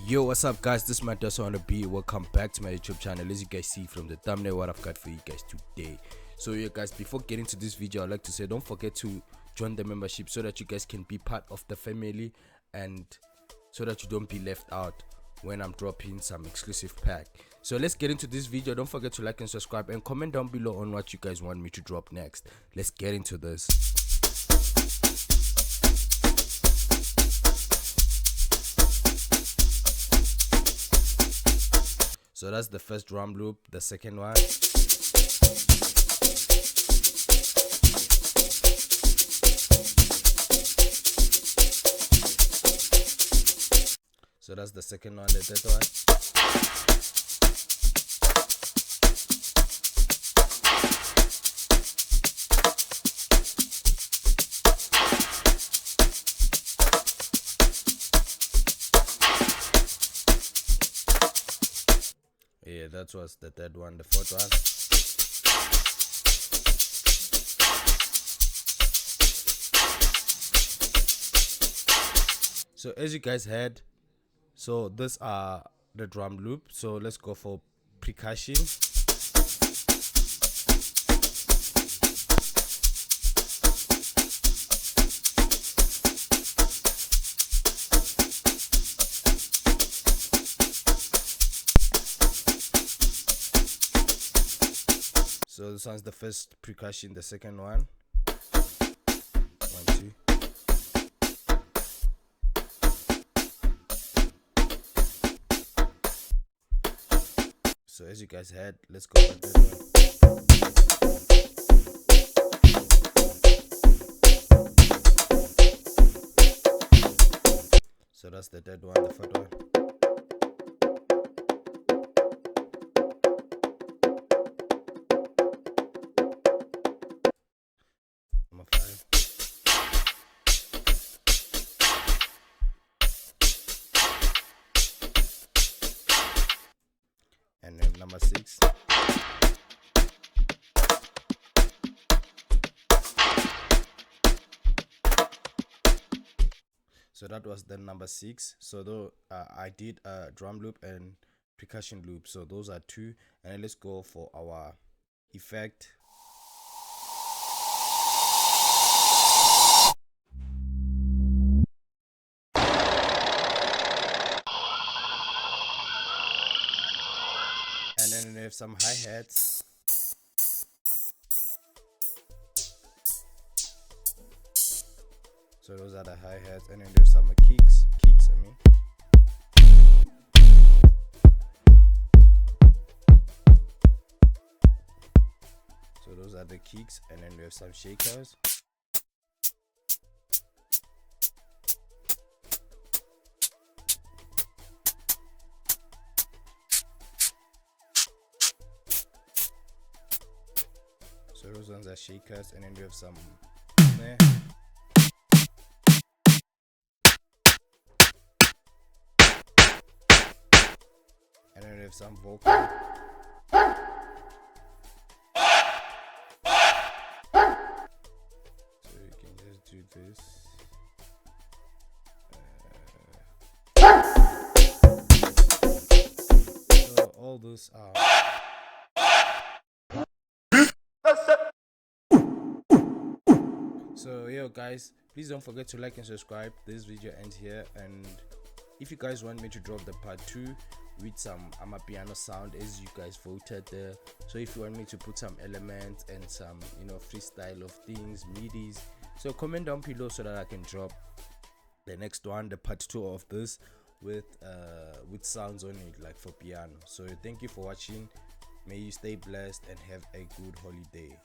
Yo, what's up guys, this is my Delson on the beat. Welcome back to my YouTube channel. As you guys see from the thumbnail, what I've got for you guys today. So yeah guys, before getting to this video, I'd like to say don't forget to join the membership so that you guys can be part of the family and so that you don't be left out when I'm dropping some exclusive pack. So let's get into this video. Don't forget to like and subscribe and comment down below on what you guys want me to drop next. Let's get into this. So that's the first drum loop, the second one. So that's the second one, the third one. Yeah, that was the third one, the fourth one. So as you guys heard, so these are the drum loop. So let's go for percussion. So this one's the first percussion, the second one. 1, 2. So as you guys heard, let's go for the third one. So that's the third one, the fourth one. And then number 6. So that was the number 6. So though I did a drum loop and percussion loop, so those are 2. And then let's go for our effect. And then we have some hi-hats. So those are the hi-hats, and then there's some kicks, I mean. So those are the kicks, and then we have some shakers. So those ones are shakers, and then we have some there. And then we have some vocal. So you can just do this. So all those are. So yo guys, please don't forget to like and subscribe. This video ends here, and if you guys want me to drop the part 2 with some Amapiano sound as you guys voted there, so if you want me to put some elements and some freestyle of things, midis, so comment down below so that I can drop the next one, the part 2 of this with sounds on it, like for piano. So thank you for watching. May you stay blessed and have a good holiday.